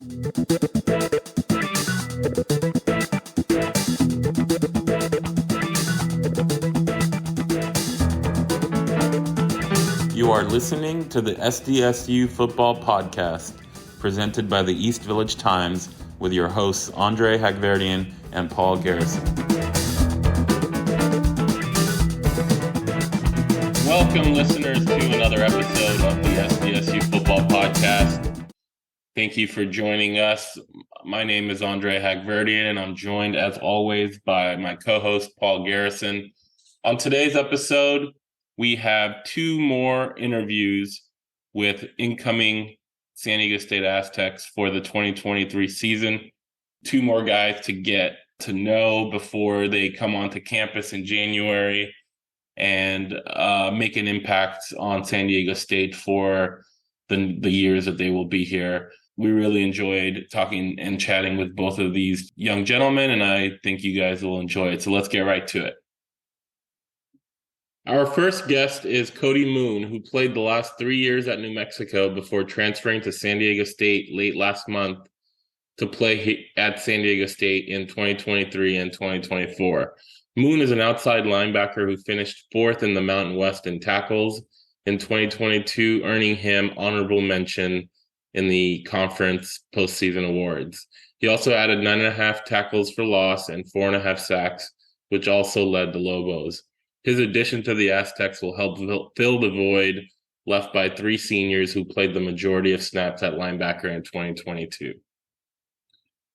You are listening to the SDSU Football Podcast, presented by the East Village Times, with your hosts Andre Hagverdian and Paul Garrison. Welcome, listeners, to another episode of the SDSU Football Podcast. Thank you for joining us. My name is Andre Hagverdian, and I'm joined, as always, by my co-host, Paul Garrison. On today's episode, we have two more interviews with incoming San Diego State Aztecs for the 2023 season. Two more guys to get to know before they come onto campus in January and make an impact on San Diego State for the years that they will be here. We really enjoyed talking and chatting with both of these young gentlemen, and I think you guys will enjoy it. So let's get right to it. Our first guest is Cody Moon, who played the last 3 years at New Mexico before transferring to San Diego State late last month to play at San Diego State in 2023 and 2024. Moon is an outside linebacker who finished fourth in the Mountain West in tackles in 2022, earning him honorable mention in the conference postseason awards. He also added 9.5 tackles for loss and 4.5 sacks, which also led the Lobos. His addition to the Aztecs will help fill the void left by three seniors who played the majority of snaps at linebacker in 2022.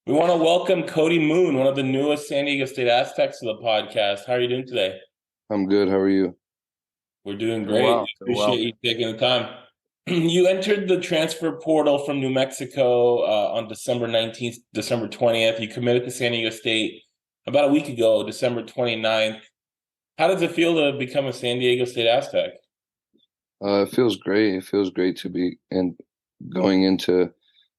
We want to welcome Cody Moon, one of the newest San Diego State Aztecs to the podcast. How are you doing today? I'm good. How are you? We're doing great. Appreciate you taking the time. You entered the transfer portal from New Mexico on December 19th, December 20th. You committed to San Diego State about a week ago, December 29th. How does it feel to become a San Diego State Aztec? It feels great. It feels great to be going into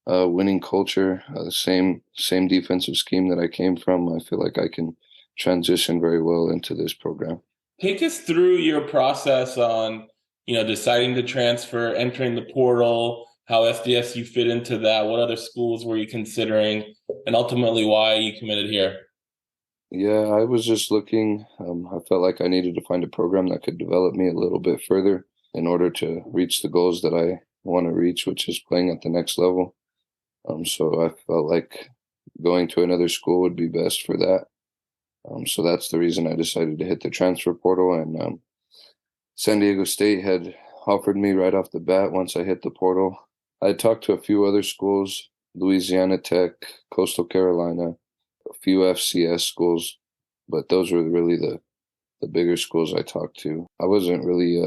winning culture, the same defensive scheme that I came from. I feel like I can transition very well into this program. Take us through your process on, deciding to transfer, entering the portal, how SDSU fit into that, what other schools were you considering, and ultimately why you committed here. Yeah, I was just looking. I felt like I needed to find a program that could develop me a little bit further in order to reach the goals that I want to reach, which is playing at the next level. So I felt like going to another school would be best for that. So that's the reason I decided to hit the transfer portal. And San Diego State had offered me right off the bat once I hit the portal. I had talked to a few other schools, Louisiana Tech, Coastal Carolina, a few FCS schools, but those were really the bigger schools I talked to. I wasn't really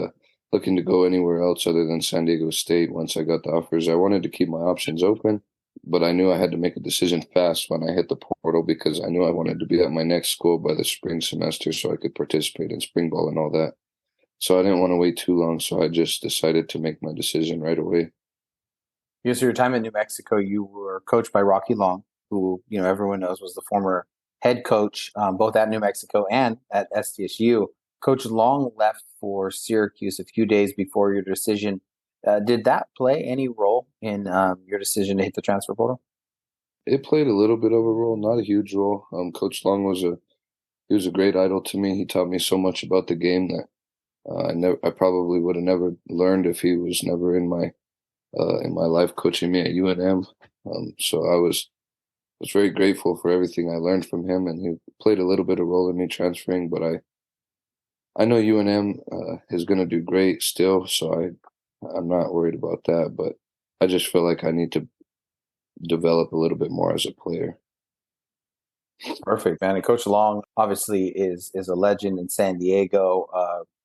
looking to go anywhere else other than San Diego State once I got the offers. I wanted to keep my options open, but I knew I had to make a decision fast when I hit the portal because I knew I wanted to be at my next school by the spring semester so I could participate in spring ball and all that. So I didn't want to wait too long, so I just decided to make my decision right away. Yes, your time in New Mexico, you were coached by Rocky Long, who, everyone knows was the former head coach, both at New Mexico and at SDSU. Coach Long left for Syracuse a few days before your decision. Did that play any role in your decision to hit the transfer portal? It played a little bit of a role, not a huge role. Coach Long was a great idol to me. He taught me so much about the game that I probably would have never learned if he was never in my life coaching me at UNM. So I was very grateful for everything I learned from him, and he played a little bit of role in me transferring, but I know UNM is going to do great still, so I'm not worried about that, but I just feel like I need to develop a little bit more as a player. Perfect, man. And Coach Long obviously is a legend in San Diego.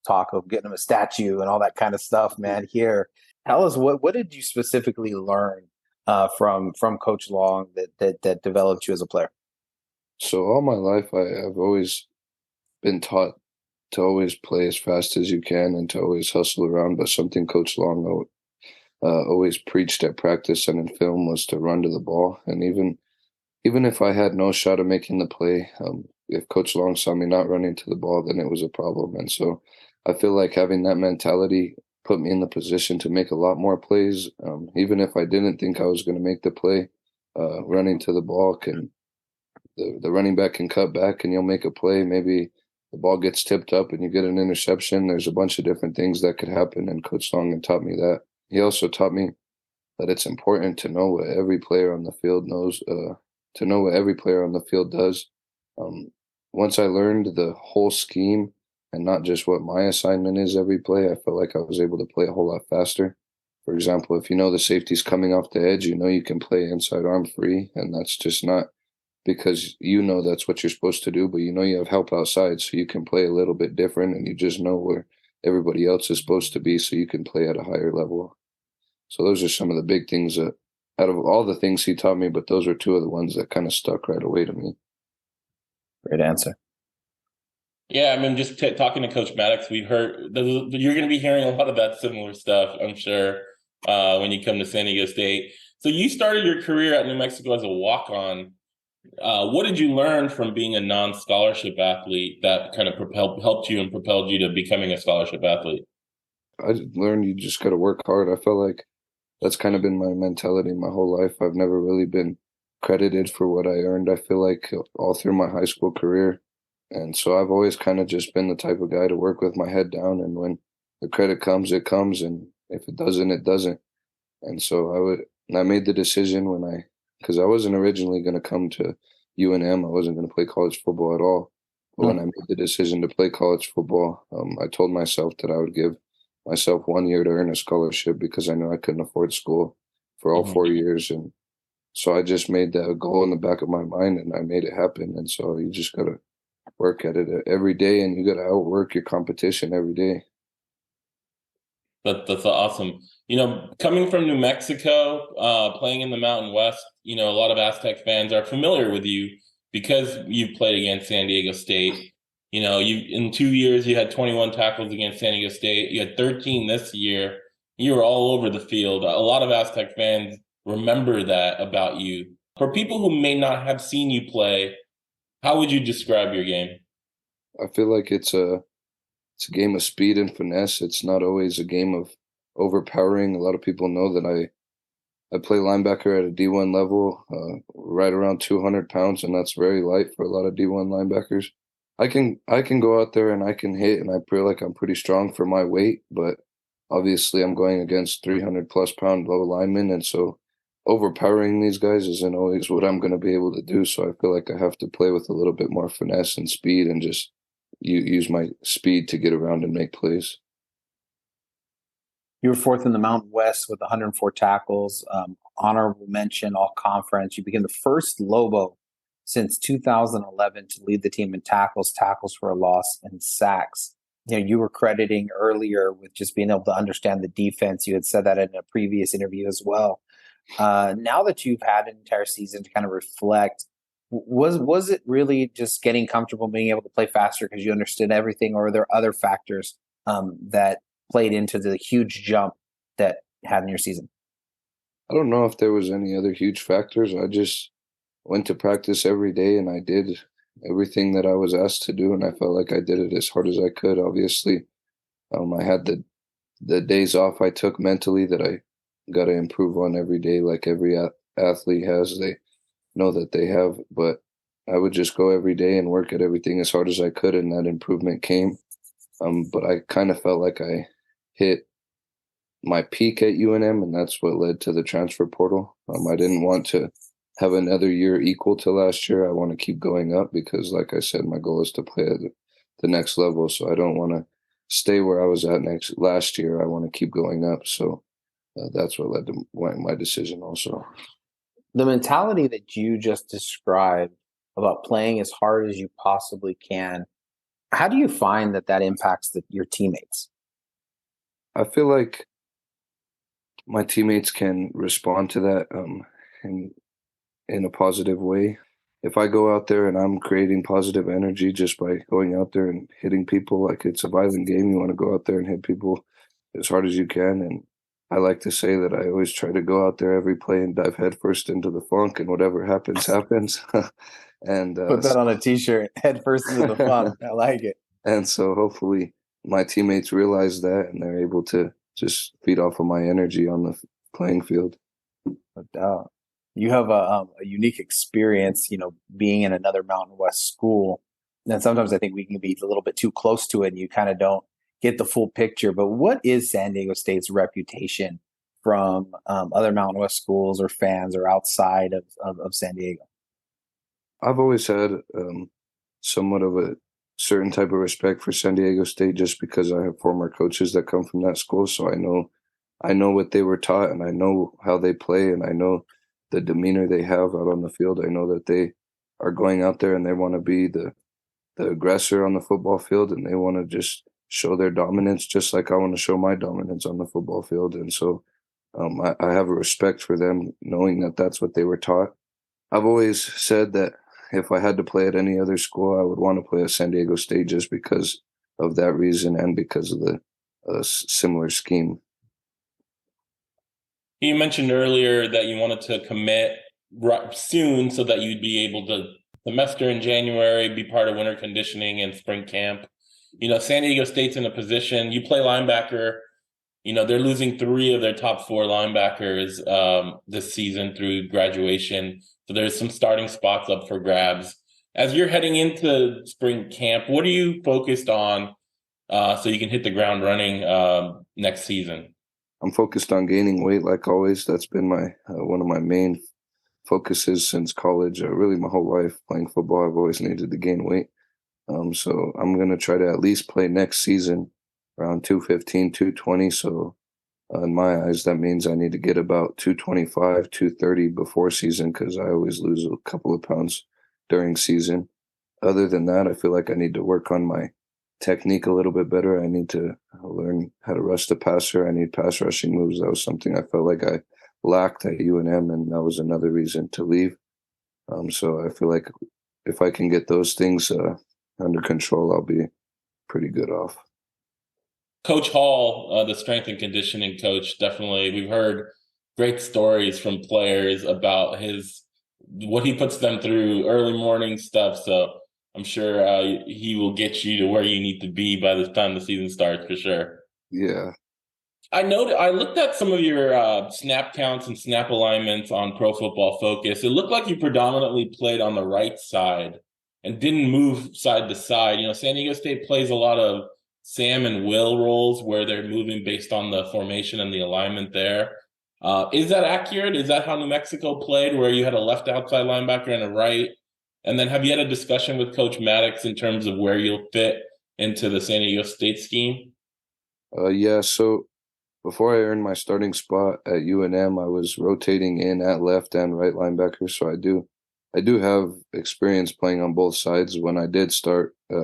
Talk of getting him a statue and all that kind of stuff, man. Here, tell us what did you specifically learn from Coach Long that developed you as a player? So all my life, I've always been taught to always play as fast as you can and to always hustle around. But something Coach Long always preached at practice and in film was to run to the ball. And even if I had no shot of making the play, if Coach Long saw me not running to the ball, then it was a problem. And so I feel like having that mentality put me in the position to make a lot more plays. Even if I didn't think I was going to make the play, running to the ball the running back can cut back and you'll make a play. Maybe the ball gets tipped up and you get an interception. There's a bunch of different things that could happen, and Coach Long taught me that. He also taught me that it's important to know what every player on the field knows, to know what every player on the field does. Once I learned the whole scheme and not just what my assignment is every play, I felt like I was able to play a whole lot faster. For example, if you know the safety's coming off the edge, you know you can play inside arm free, and that's just not because you know that's what you're supposed to do, but you know you have help outside, so you can play a little bit different, and you just know where everybody else is supposed to be, so you can play at a higher level. So those are some of the big things that, out of all the things he taught me, but those are two of the ones that kind of stuck right away to me. Great answer. Yeah, I mean, just talking to Coach Maddox, we've heard you're going to be hearing a lot of that similar stuff, I'm sure, when you come to San Diego State. So you started your career at New Mexico as a walk-on. What did you learn from being a non-scholarship athlete that kind of helped you and propelled you to becoming a scholarship athlete? I learned you just got to work hard. I felt like that's kind of been my mentality my whole life. I've never really been credited for what I earned, I feel like, all through my high school career. And so I've always kind of just been the type of guy to work with my head down. And when the credit comes, it comes. And if it doesn't, it doesn't. And so I made the decision because I wasn't originally going to come to UNM. I wasn't going to play college football at all. But when I made the decision to play college football, I told myself that I would give myself 1 year to earn a scholarship because I knew I couldn't afford school for all 4 years. And so I just made that a goal in the back of my mind, and I made it happen. And so you just got to work at it every day, and you got to outwork your competition every day. That's awesome. You know, coming from New Mexico, playing in the Mountain West, you know, a lot of Aztec fans are familiar with you because you've played against San Diego State. You know, in 2 years, you had 21 tackles against San Diego State. You had 13 this year. You were all over the field. A lot of Aztec fans remember that about you. For people who may not have seen you play, how would you describe your game? I feel like it's a game of speed and finesse. It's not always a game of overpowering. A lot of people know that I play linebacker at a D1 level, right around 200 pounds, and that's very light for a lot of D1 linebackers. I can go out there and I can hit, and I feel like I'm pretty strong for my weight, but obviously I'm going against 300-plus pound low linemen, and so overpowering these guys isn't always what I'm going to be able to do. So I feel like I have to play with a little bit more finesse and speed and just use my speed to get around and make plays. You were fourth in the Mountain West with 104 tackles, honorable mention, all conference. You became the first Lobo since 2011 to lead the team in tackles for a loss, and sacks. You know, you were crediting earlier with just being able to understand the defense. You had said that in a previous interview as well. Now that you've had an entire season to kind of reflect, was it really just getting comfortable being able to play faster because you understood everything, or are there other factors that played into the huge jump that had in your season? I don't know if there was any other huge factors. I just went to practice every day, and I did everything that I was asked to do, and I felt like I did it as hard as I could. Obviously, I had the days off I took mentally that I got to improve on every day, like every athlete has. They know that they have, but I would just go every day and work at everything as hard as I could, and that improvement came. But I kind of felt like I hit my peak at UNM, and that's what led to the transfer portal. I didn't want to have another year equal to last year. I want to keep going up because, like I said, my goal is to play at the next level. So I don't want to stay where I was at last year. I want to keep going up. So that's what led to my decision also. The mentality that you just described about playing as hard as you possibly can, how do you find that impacts your teammates? I feel like my teammates can respond to that in a positive way. If I go out there and I'm creating positive energy just by going out there and hitting people, like it's a violent game, you want to go out there and hit people as hard as you can. And I like to say that I always try to go out there every play and dive headfirst into the funk, and whatever happens, happens. And put that on a t-shirt, headfirst into the funk. I like it. And so hopefully my teammates realize that, and they're able to just feed off of my energy on the playing field. No doubt. You have a unique experience, being in another Mountain West school. And sometimes I think we can be a little bit too close to it and you kind of don't get the full picture. But what is San Diego State's reputation from other Mountain West schools or fans or outside of San Diego? I've always had somewhat of a certain type of respect for San Diego State just because I have former coaches that come from that school. So I know what they were taught and I know how they play and I know the demeanor they have out on the field. I know that they are going out there and they want to be the aggressor on the football field and they want to just show their dominance just like I want to show my dominance on the football field. And so I have a respect for them knowing that that's what they were taught. I've always said that if I had to play at any other school, I would want to play at San Diego State just because of that reason and because of the similar scheme. You mentioned earlier that you wanted to commit soon so that you'd be able to semester in January, be part of winter conditioning and spring camp. San Diego State's in a position, you play linebacker, they're losing 3 of their top 4 linebackers this season through graduation. So there's some starting spots up for grabs. As you're heading into spring camp, what are you focused on so you can hit the ground running next season? I'm focused on gaining weight like always. That's been my one of my main focuses since college. Really my whole life playing football, I've always needed to gain weight. So I'm going to try to at least play next season around 215, 220. So in my eyes, that means I need to get about 225, 230 before season because I always lose a couple of pounds during season. Other than that, I feel like I need to work on my technique a little bit better. I need to learn how to rush the passer. I need pass rushing moves. That was something I felt like I lacked at UNM, and that was another reason to leave. So I feel like if I can get those things under control, I'll be pretty good off. Coach Hall, the strength and conditioning coach, definitely, we've heard great stories from players about what he puts them through, early morning stuff. So I'm sure he will get you to where you need to be by the time the season starts, for sure. Yeah. I looked at some of your snap counts and snap alignments on Pro Football Focus. It looked like you predominantly played on the right side and didn't move side to side. San Diego State plays a lot of Sam and Will roles where they're moving based on the formation and the alignment there. Is that accurate? Is that how New Mexico played, where you had a left outside linebacker and a right? And then have you had a discussion with Coach Maddox in terms of where you'll fit into the San Diego State scheme? Yeah, so before I earned my starting spot at UNM, I was rotating in at left and right linebacker. So I do have experience playing on both sides. When I did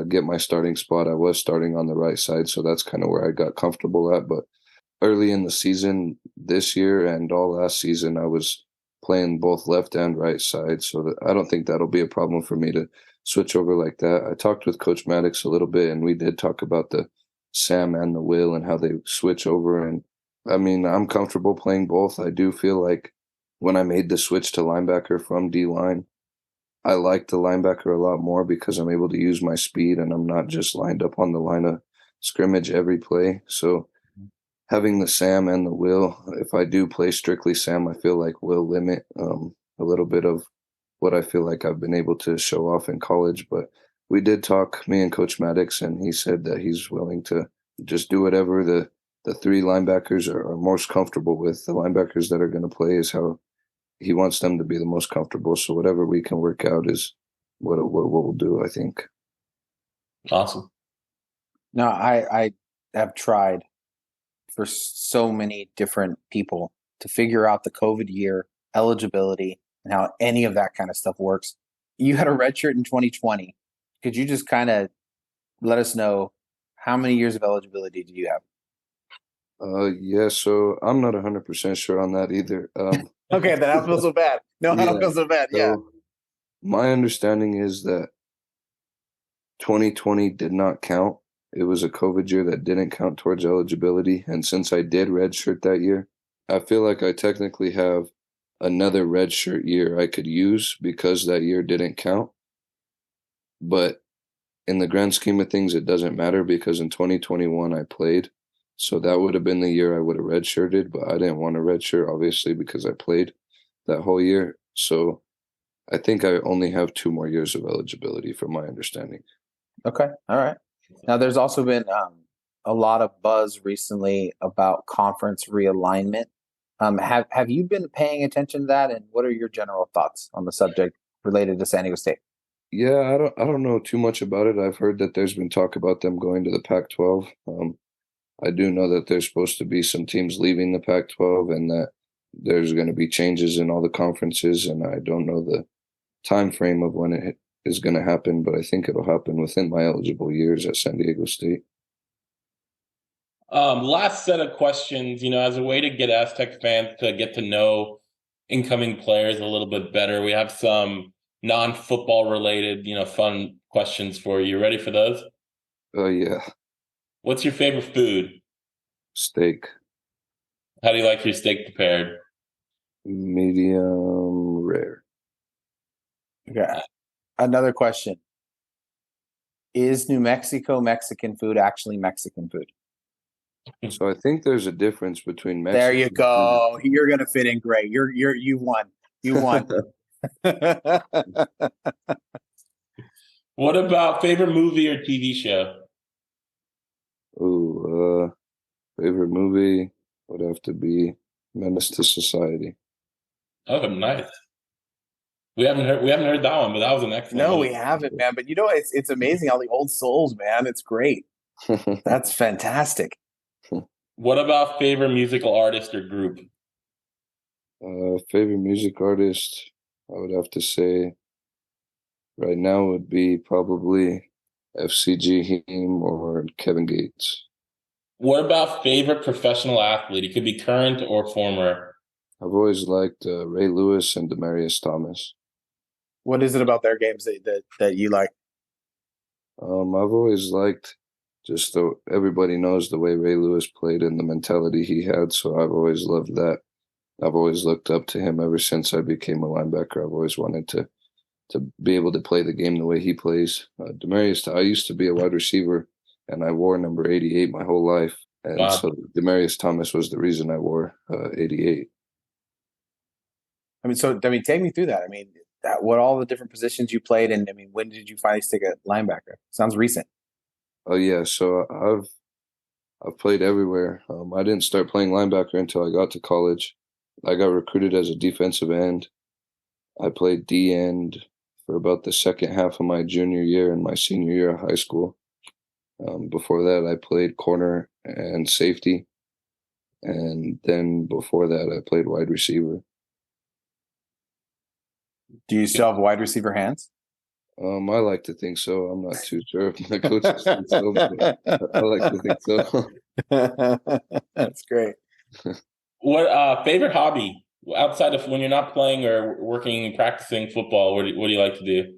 get my starting spot, I was starting on the right side. So that's kind of where I got comfortable at. But early in the season this year and all last season, I was playing both left and right side. So I don't think that'll be a problem for me to switch over like that. I talked with Coach Maddox a little bit, and we did talk about the Sam and the Will and how they switch over. And I mean, I'm comfortable playing both. I do feel like when I made the switch to linebacker from D-line, I like the linebacker a lot more because I'm able to use my speed and I'm not just lined up on the line of scrimmage every play. So having the Sam and the Will, if I do play strictly Sam, I feel like will limit a little bit of what I feel like I've been able to show off in college. But we did talk, me and Coach Maddox, and he said that he's willing to just do whatever the 3 linebackers are most comfortable with. The linebackers that are going to play is how he wants them to be the most comfortable. So whatever we can work out is what we'll do, I think. Awesome. No, I have tried for so many different people to figure out the COVID year eligibility and how any of that kind of stuff works. You had a red shirt in 2020. Could you just kind of let us know how many years of eligibility do you have? Yeah, so I'm not 100% sure on that either. Okay, then I don't feel so bad. No, yeah, I don't feel so bad. Yeah. So my understanding is that 2020 did not count. It was a COVID year that didn't count towards eligibility. And since I did redshirt that year, I feel like I technically have another redshirt year I could use because that year didn't count. But in the grand scheme of things, it doesn't matter because in 2021 I played. So that would have been the year I would have redshirted, but I didn't want to redshirt, obviously, because I played. that whole year. So I think I only have 2 more years of eligibility from my understanding. Okay. All right. Now, there's also been a lot of buzz recently about conference realignment. Have you been paying attention to that, and what are your general thoughts on the subject related to San Diego State? Yeah, I don't know too much about it. I've heard that there's been talk about them going to the Pac-12. I do know that there's supposed to be some teams leaving the Pac-12 and that there's going to be changes in all the conferences, and I don't know the time frame of when it is going to happen, but I think it'll happen within my eligible years at San Diego State. Last set of questions, as a way to get Aztec fans to get to know incoming players a little bit better, we have some non-football related, fun questions for you. Ready for those? Oh, yeah. What's your favorite food? Steak. How do you like your steak prepared? Medium rare. Okay. Another question. Is New Mexico Mexican food actually Mexican food? So I think there's a difference between Mexican. There you go. You're gonna fit in great. You won. You won. What about favorite movie or TV show? Oh, favorite movie would have to be Menace to Society. Oh, nice. We haven't heard that one, but that was an excellent No, movie. we haven't, man. But it's amazing all the old souls, man. It's great. That's fantastic. What about favorite musical artist or group? Favorite music artist, I would have to say right now would be probably FCG Heem or Kevin Gates. What about favorite professional athlete? It could be current or former. I've always liked Ray Lewis and Demarius Thomas. What is it about their games that you like? I've always liked just everybody knows the way Ray Lewis played and the mentality he had, so I've always loved that. I've always looked up to him ever since I became a linebacker. I've always wanted to be able to play the game the way he plays. Demarius, I used to be a wide receiver, and I wore number 88 my whole life, and Wow. so Demarius Thomas was the reason I wore 88. Take me through that. What all the different positions you played, and when did you finally stick at linebacker? Sounds recent. Oh yeah, so I've played everywhere. I didn't start playing linebacker until I got to college. I got recruited as a defensive end. I played D end for about the second half of my junior year and my senior year of high school. Before that, I played corner and safety, and then before that, I played wide receiver. Do you still have wide receiver hands? I like to think so. I'm not too sure if my coaches think so, but I like to think so. That's great. What favorite hobby outside of when you're not playing or working and practicing football? What do you like to do?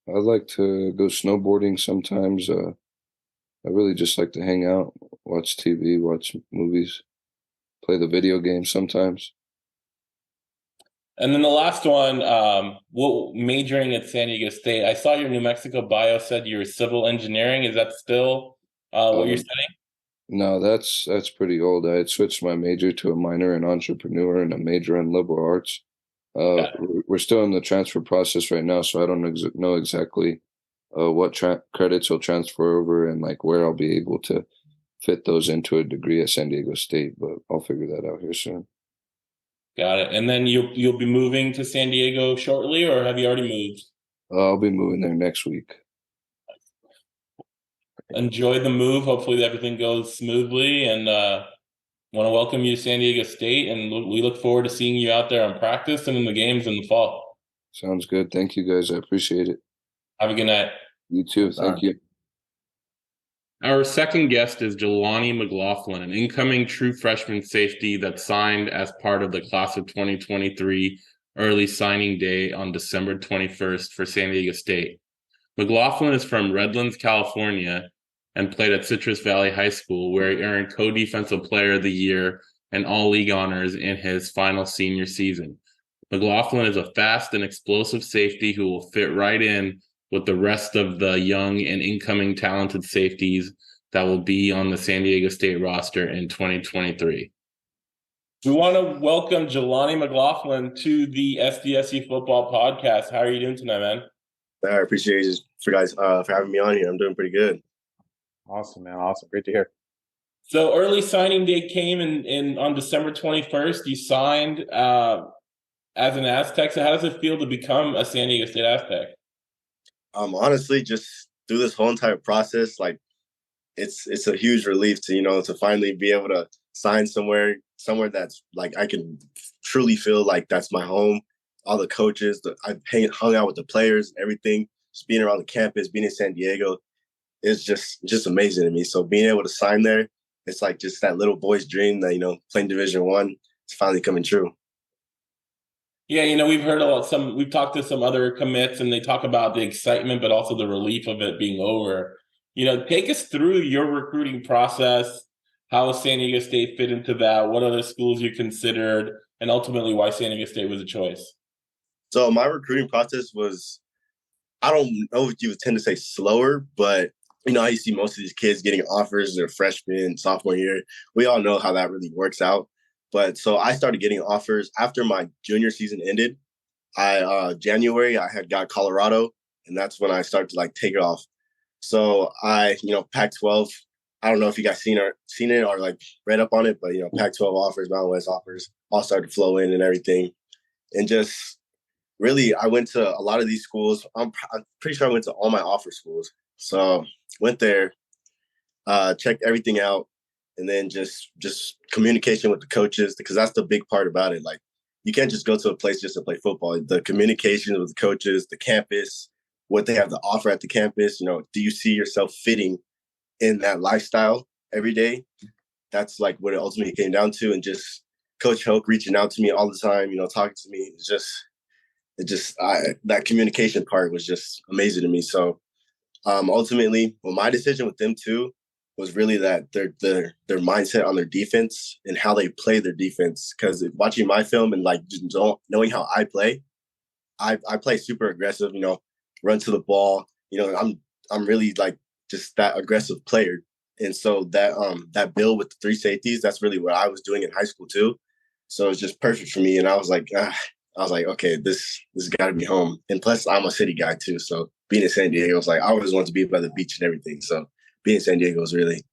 I like to go snowboarding sometimes. I really just like to hang out, watch TV, watch movies, play the video games sometimes. And then the last one, majoring at San Diego State. I saw your New Mexico bio said you were civil engineering. Is that still what you're studying? No, that's pretty old. I had switched my major to a minor in entrepreneur and a major in liberal arts. We're still in the transfer process right now, so I don't know exactly what credits will transfer over and like where I'll be able to fit those into a degree at San Diego State, but I'll figure that out here soon. Got it. And then you'll be moving to San Diego shortly, or have you already moved? I'll be moving there next week. Enjoy the move. Hopefully everything goes smoothly, and want to welcome you to San Diego State, and we look forward to seeing you out there on practice and in the games in the fall. Sounds good. Thank you, guys. I appreciate it. Have a good night. You too. Thank you. Our second guest is Jelani McLaughlin, an incoming true freshman safety that signed as part of the class of 2023 early signing day on December 21st for San Diego State. McLaughlin is from Redlands, California, and played at Citrus Valley High School, where he earned Co-Defensive Player of the Year and All-League honors in his final senior season. McLaughlin is a fast and explosive safety who will fit right in with the rest of the young and incoming talented safeties that will be on the San Diego State roster in 2023. We want to welcome Jelani McLaughlin to the SDSU football podcast. How are you doing tonight, man? I appreciate you guys for having me on here. I'm doing pretty good. Awesome, man. Awesome. Great to hear. So early signing day came in on December 21st. You signed as an Aztec. So how does it feel to become a San Diego State Aztec? Honestly, just through this whole entire process, like it's a huge relief to finally be able to sign somewhere that's like I can truly feel like that's my home. All the coaches, I've hung out with the players, everything, just being around the campus, being in San Diego, is just amazing to me. So being able to sign there, it's like just that little boy's dream that playing Division I, it's finally coming true. Yeah, we've talked to some other commits, and they talk about the excitement, but also the relief of it being over. Take us through your recruiting process. How San Diego State fit into that? What other schools you considered, and ultimately why San Diego State was a choice? So my recruiting process was, I don't know if you would tend to say slower, but how you see most of these kids getting offers their freshman, sophomore year. We all know how that really works out. But so I started getting offers after my junior season ended. January, I had got Colorado, and that's when I started to take it off. So Pac-12, I don't know if you guys seen it or read up on it, but Pac-12 offers, Mountain West offers, all started to flow in and everything. And just really, I went to a lot of these schools. I'm pretty sure I went to all my offer schools. So went there, checked everything out, and then just communication with the coaches, because that's the big part about it. Like, you can't just go to a place just to play football. The communication with the coaches, the campus, what they have to offer at the campus. Do you see yourself fitting in that lifestyle every day? That's what it ultimately came down to. And just Coach Hoke reaching out to me all the time, talking to me. That communication part was just amazing to me. So ultimately, my decision with them too was really that their mindset on their defense and how they play their defense. Because watching my film and just knowing how I play play super aggressive. Run to the ball. I'm really just that aggressive player. And so that bill with the three safeties, that's really what I was doing in high school too. So it's just perfect for me. And I was like, okay, this has got to be home. And plus, I'm a city guy too. So being in San Diego, I always wanted to be by the beach and everything. So being in San Diego is really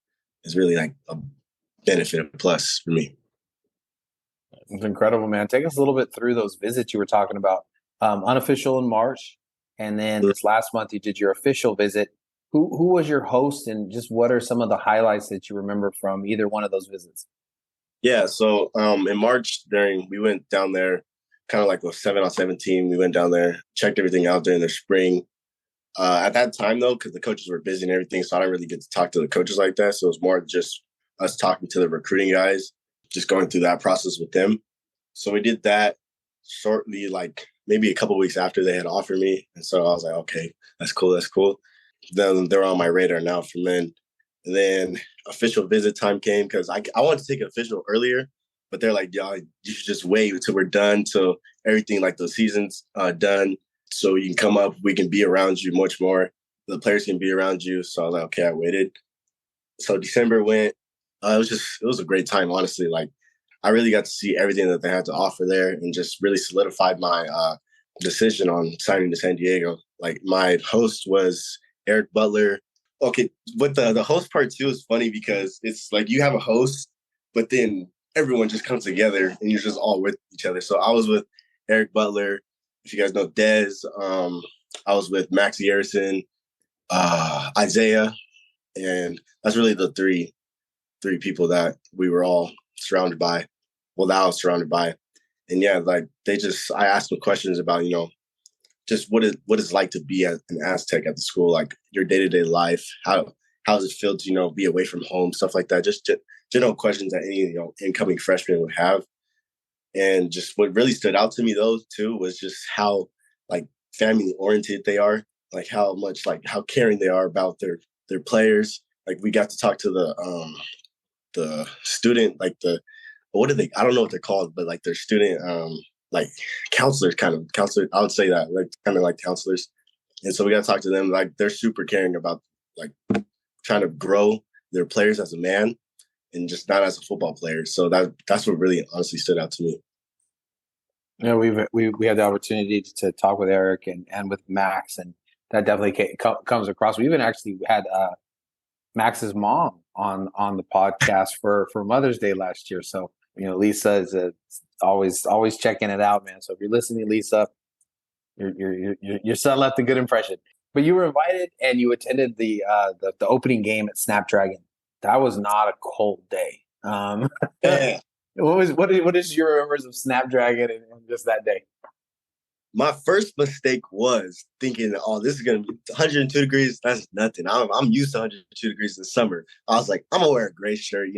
a benefit, a plus for me. It's incredible, man. Take us a little bit through those visits you were talking about. Unofficial in March, and then this last month you did your official visit. Who was your host, and just what are some of the highlights that you remember from either one of those visits? Yeah, so in March, we went down there, kind of like a 7-on-7 team. We went down there, checked everything out during the spring. At that time, though, because the coaches were busy and everything, so I didn't really get to talk to the coaches like that. So it was more just us talking to the recruiting guys, just going through that process with them. So we did that shortly, maybe a couple of weeks after they had offered me. And so I was like, okay, that's cool. Then they're on my radar now from then. And then official visit time came, because I wanted to take it official earlier, but they're like, y'all, you should just wait until we're done, till everything the season's done, so you can come up, we can be around you much more. The players can be around you. So I was like, okay, I waited. So December went. It was a great time, honestly. I really got to see everything that they had to offer there, and just really solidified my decision on signing to San Diego. My host was Eric Butler. Okay, but the host part too is funny, because it's you have a host, but then everyone just comes together and you're just all with each other. So I was with Eric Butler. If you guys know Dez, I was with Max Garrison, Isaiah, and that's really the three people that we were all surrounded by. Well, that I was surrounded by. And yeah, I asked them questions about, just what it's like to be an Aztec at the school, your day-to-day life, how does it feel to, be away from home, stuff like that. Just general questions that any, incoming freshman would have. And just what really stood out to me, though, too, was just how, family oriented they are, how much, how caring they are about their players. We got to talk to the student, what are they? I don't know what they're called, but their student, counselors, counselor. I would say that, kind of like counselors. And so we got to talk to them. They're super caring about, trying to grow their players as a man. and just not as a football player. So that's what really honestly stood out to me. We had the opportunity to talk with Eric and with Max, and that definitely comes across. We even actually had Max's mom on the podcast for Mother's Day last year. So Lisa is always checking it out, man. So if you're listening, Lisa, your son left a good impression. But you were invited and you attended the opening game at Snapdragon. That was not a cold day. Yeah. What is your remembers of Snapdragon and just that day? My first mistake was thinking, oh, this is going to be 102 degrees. That's nothing. I'm used to 102 degrees in the summer. I was like, I'm going to wear a gray shirt.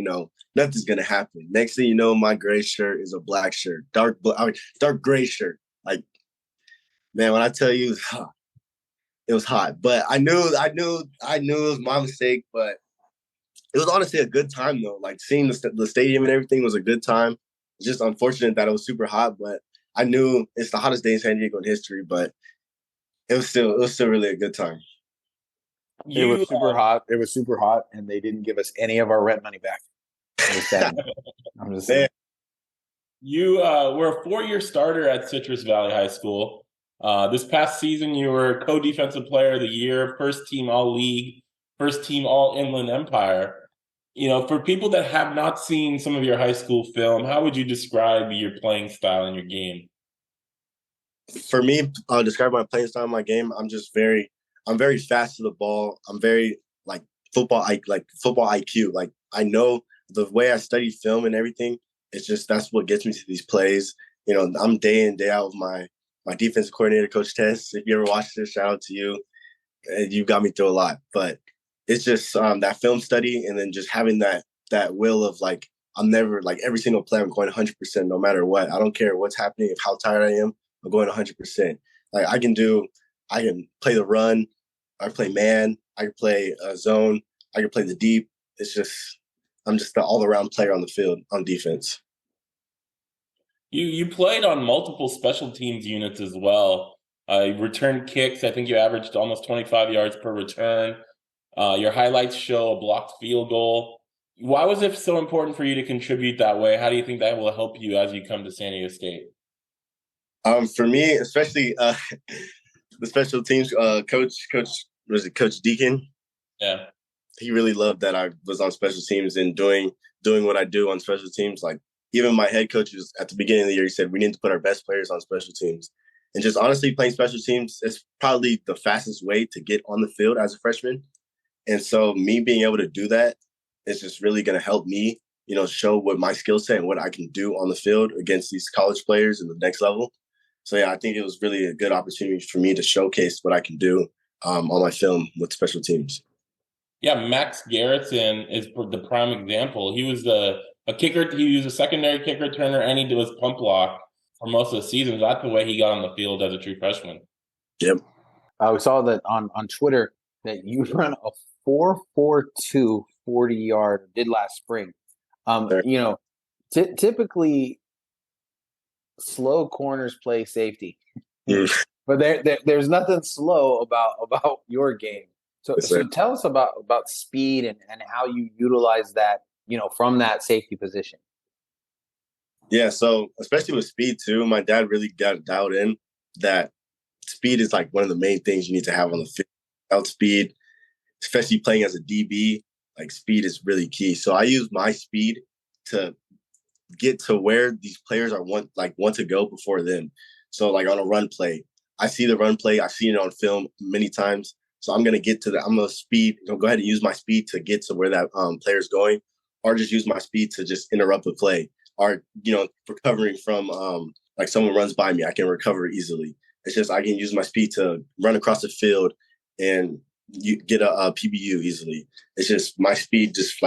Nothing's going to happen. Next thing you know, my gray shirt is a black shirt, dark gray shirt. Like, man, when I tell you, it was hot. But I knew it was my mistake. But it was honestly a good time, though. Like, seeing the stadium and everything was a good time. It's just unfortunate that it was super hot, but I knew it's the hottest day in San Diego in history, but it was still really a good time. It was super hot. It was super hot, and they didn't give us any of our rent money back. I'm just saying. You were a 4-year starter at Citrus Valley High School. This past season, you were co-defensive player of the year, first team all-league, first team all-inland empire. For people that have not seen some of your high school film, how would you describe your playing style and your game? For me, describe my playing style in my game. I'm very fast to the ball. I'm very football IQ. Like, I know the way I study film and everything. It's just that's what gets me to these plays. I'm day in, day out with my defensive coordinator, Coach Tess. If you ever watched this, shout out to you. You got me through a lot, but it's just that film study, and then just having that will of I'm never every single play I'm going 100% no matter what. I don't care what's happening, if how tired I am, I'm going 100%. I can play the run, I can play man, I can play zone, I can play the deep. It's just I'm just the all around player on the field on defense. You played on multiple special teams units as well. Return kicks, I think you averaged almost 25 yards per return. Your highlights show a blocked field goal. Why was it so important for you to contribute that way? How do you think that will help you as you come to San Diego State? For me, especially the special teams Coach Deacon? Yeah. He really loved that I was on special teams and doing what I do on special teams. Even my head coach was, at the beginning of the year, he said, we need to put our best players on special teams. And just honestly, playing special teams is probably the fastest way to get on the field as a freshman. And so me being able to do that is just really going to help me, show what my skill set and what I can do on the field against these college players in the next level. So, yeah, I think it was really a good opportunity for me to showcase what I can do on my film with special teams. Yeah, Max Garrettson is the prime example. He was a kicker. He was a secondary kick returner, and he did his pump block for most of the season. That's the way he got on the field as a true freshman. Yep. We saw that on Twitter that you run a 4.42 40-yard did last spring. Typically slow corners play safety, but there's nothing slow about your game. So tell us about speed and how you utilize that, from that safety position. Yeah, so especially with speed too, my dad really got dialed in that speed is one of the main things you need to have on the field. Without speed, especially playing as a DB, speed is really key. So I use my speed to get to where these players want to go before them. So on a run play, I see the run play, I've seen it on film many times. So I'm gonna get to that. I'm gonna go ahead and use my speed to get to where that player's going, or just use my speed to just interrupt the play, or recovering from someone runs by me, I can recover easily. It's just I can use my speed to run across the field and you get a PBU easily. It's just my speed just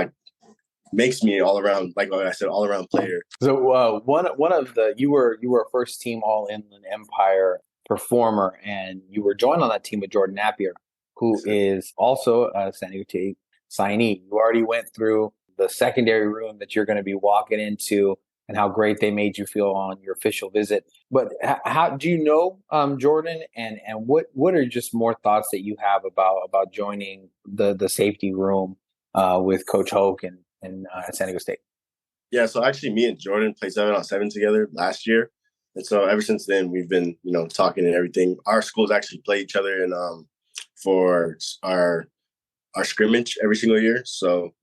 makes me all around, like I said, all around player. So one of the you were a first team all inland empire performer, and you were joined on that team with Jordan Napier, who is also a San Diego State signee. You already went through the secondary room that you're going to be walking into and how great they made you feel on your official visit. But how do you know Jordan, and what are just more thoughts that you have about joining the safety room with Coach Hoke at San Diego State? Yeah, so actually me and Jordan played 7-on-7 together last year. And so ever since then we've been, talking and everything. Our schools actually play each other in for our scrimmage every single year. So,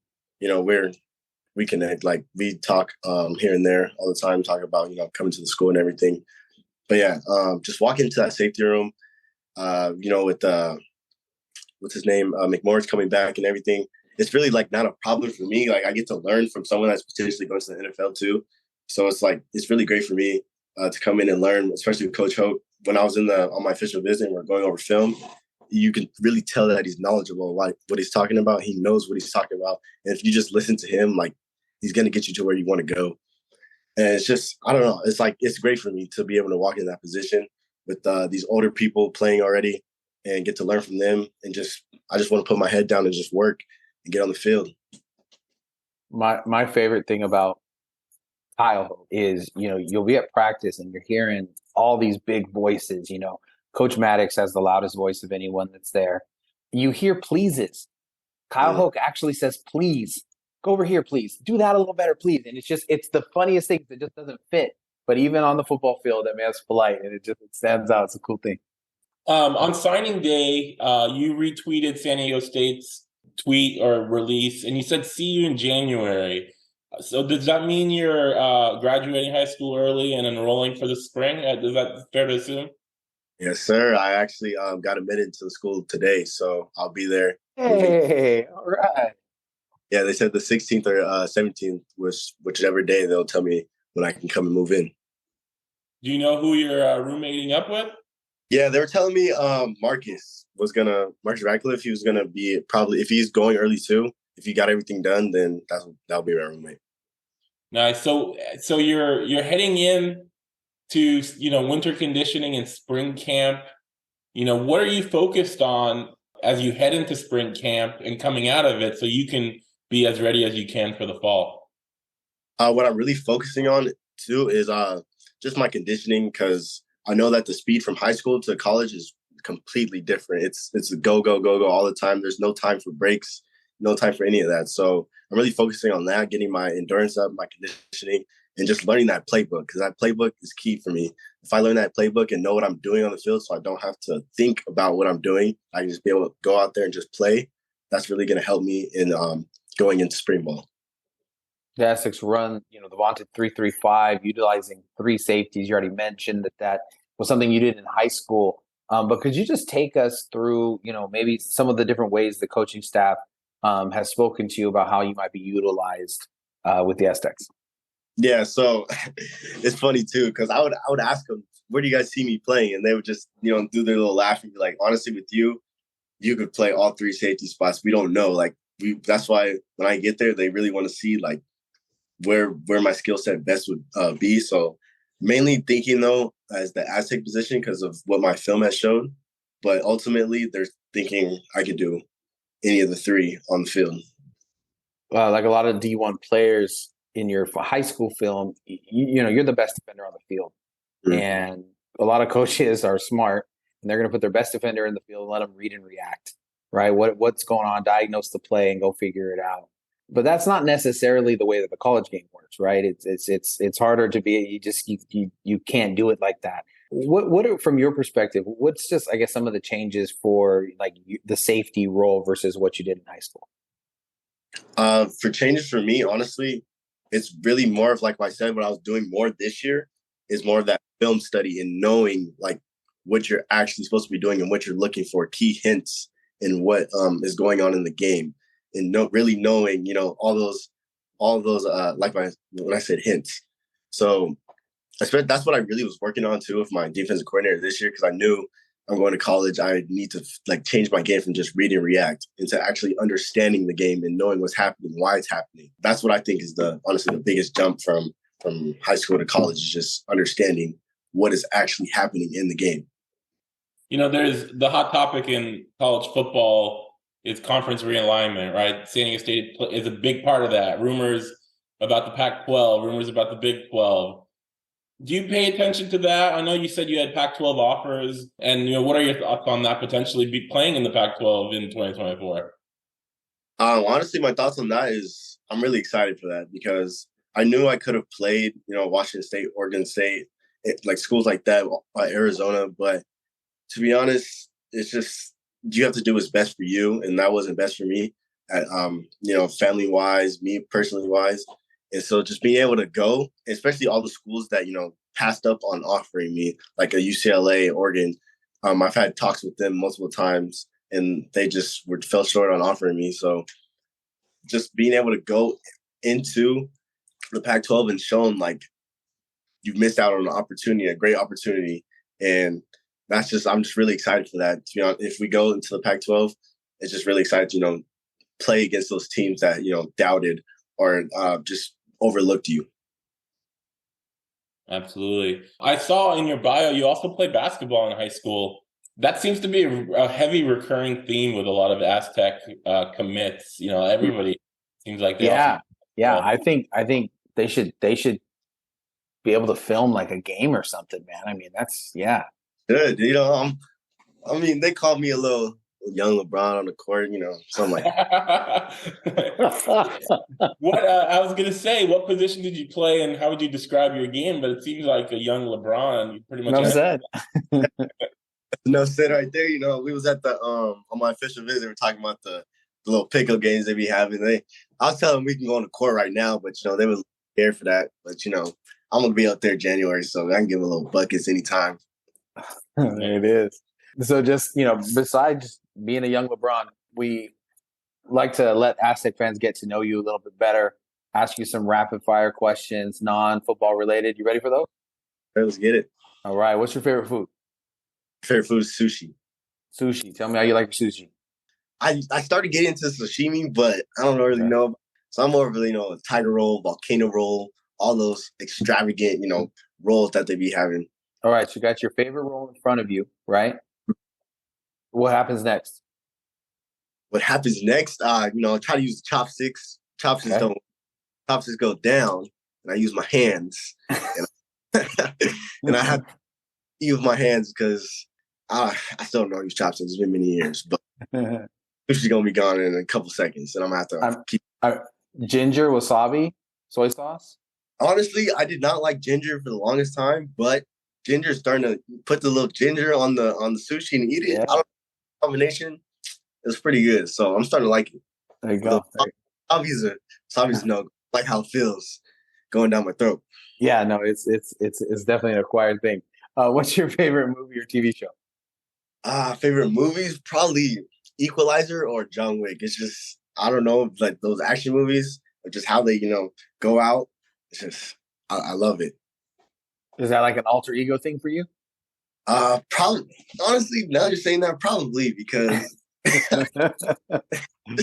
we connect, like we talk here and there all the time, talk about, coming to the school and everything. But yeah, just walk into that safety room, with what's his name, McMorris coming back and everything. It's really like not a problem for me. Like I get to learn from someone that's potentially going to the NFL too. So it's really great for me to come in and learn, especially with Coach Hope. When I was on my official visit and we're going over film, you can really tell that he's knowledgeable about what he's talking about. He knows what he's talking about. And if you just listen to him, like he's going to get you to where you want to go. And it's just, I don't know. It's great for me to be able to walk in that position with these older people playing already and get to learn from them. And I just want to put my head down and just work and get on the field. My favorite thing about Kyle is, you'll be at practice and you're hearing all these big voices. Coach Maddox has the loudest voice of anyone that's there. You hear pleases. Kyle Hoke actually says, please, go over here, please. Do that a little better, please. And it's the funniest thing. It just doesn't fit. But even on the football field, that man's polite, and it stands out. It's a cool thing. On signing day, you retweeted San Diego State's tweet or release, and you said, see you in January. So does that mean you're graduating high school early and enrolling for the spring? Is that fair to assume? Yes, sir. I actually got admitted to the school today, so I'll be there. Hey, all right. Yeah, they said the 16th or 17th, whichever day they'll tell me when I can come and move in. Do you know who you're roommating up with? Yeah, they were telling me Marcus Radcliffe, he was gonna be probably, if he's going early too, if he got everything done, then that'll be my roommate. Nice. So you're heading in to winter conditioning and spring camp. What are you focused on as you head into spring camp and coming out of it so you can be as ready as you can for the fall? What I'm really focusing on too is just my conditioning, because I know that the speed from high school to college is completely different. It's a go all the time. There's no time for breaks, no time for any of that. So I'm really focusing on that, getting my endurance up, my conditioning, and just learning that playbook, because that playbook is key for me. If I learn that playbook and know what I'm doing on the field so I don't have to think about what I'm doing, I can just be able to go out there and just play. That's really going to help me in going into spring ball. The Essex run, the vaunted 3-3-5, utilizing three safeties. You already mentioned that was something you did in high school. But could you just take us through, maybe some of the different ways the coaching staff has spoken to you about how you might be utilized with the Aztecs? Yeah, so it's funny too, because I would ask them, where do you guys see me playing? And they would just, do their little laugh and be like, honestly, with you could play all three safety spots. We don't know. That's why when I get there, they really want to see where my skill set best would be. So mainly thinking though as the Aztec position because of what my film has shown, but ultimately they're thinking I could do any of the three on the field. Like a lot of D1 players in your high school film, you're the best defender on the field. Mm-hmm. And a lot of coaches are smart and they're going to put their best defender in the field and let them read and react, right? What's going on, diagnose the play and go figure it out. But that's not necessarily the way that the college game works, right? It's harder to be, you can't do it like that. What are, from your perspective, what's just, I guess, some of the changes for the safety role versus what you did in high school? For changes for me, honestly, it's really more of, like I said, what I was doing more this year is more of that film study and knowing what you're actually supposed to be doing and what you're looking for, key hints in what is going on in the game. And really knowing, all those, when I said hints. So that's what I really was working on too with my defensive coordinator this year, because I knew I'm going to college. I need to change my game from just read and react into actually understanding the game and knowing what's happening, why it's happening. That's what I think is honestly the biggest jump from high school to college, is just understanding what is actually happening in the game. There's the hot topic in college football is conference realignment, right? San Diego State is a big part of that. Rumors about the Pac-12, rumors about the Big 12. Do you pay attention to that? I know you said you had Pac-12 offers, and what are your thoughts on that potentially be playing in the Pac-12 in 2024? Honestly, my thoughts on that is I'm really excited for that because I knew I could have played, Washington State, Oregon State, like schools like that, Arizona. But to be honest, it's just you have to do what's best for you, and that wasn't best for me. Family wise, me personally wise, and so just being able to go, especially all the schools that passed up on offering me, like a UCLA, Oregon. I've had talks with them multiple times, and they just fell short on offering me. So just being able to go into the Pac-12 and show them like you've missed out on an opportunity, a great opportunity, and I'm just really excited for that. To be honest, if we go into the Pac-12, it's just really excited to play against those teams that doubted or just overlooked you. Absolutely. I saw in your bio you also played basketball in high school. That seems to be a heavy recurring theme with a lot of Aztec commits. Everybody seems like they also. Yeah. I think they should be able to film like a game or something, man. I mean, that's good. They called me a little young LeBron on the court, something like that. What I was gonna say, what position did you play, and how would you describe your game? But it seems like a young LeBron. You pretty much no said right there. We was at the on my official visit. We're talking about the little pickup games they be having. I was telling them we can go on the court right now, but they was scared for that. But I'm gonna be out there January, so I can give a little buckets anytime. It is. So just besides being a young LeBron, we like to let Aztec fans get to know you a little bit better. Ask you some rapid fire questions, non-football related. You ready for those? Let's get it. All right. What's your favorite food? Favorite food is sushi. Sushi. Tell me how you like your sushi. I started getting into sashimi, but I don't really know. So I'm more of a tiger roll, volcano roll, all those extravagant, rolls that they be having. All right. So you got your favorite roll in front of you, right? What happens next? What happens next? I try to use the chopsticks. Chopsticks go down, and I use my hands. And I have to use my hands because I still don't know how to use chopsticks. It's been many years, but sushi's gonna be gone in a couple seconds, and I'm gonna have to keep. Ginger, wasabi, soy sauce. Honestly, I did not like ginger for the longest time, but ginger's starting to put the little ginger on the sushi and eat it. Yeah. I don't know, combination. It's pretty good, so I'm starting to like it. There you go. Wasabi's like how it feels going down my throat. Yeah, no, it's definitely an acquired thing. What's your favorite movie or TV show? Favorite movies? Probably Equalizer or John Wick. It's just, I don't know, like those action movies, or just how they, go out. It's just, I love it. Is that like an alter ego thing for you? Probably. Honestly, now you're saying that, probably, because just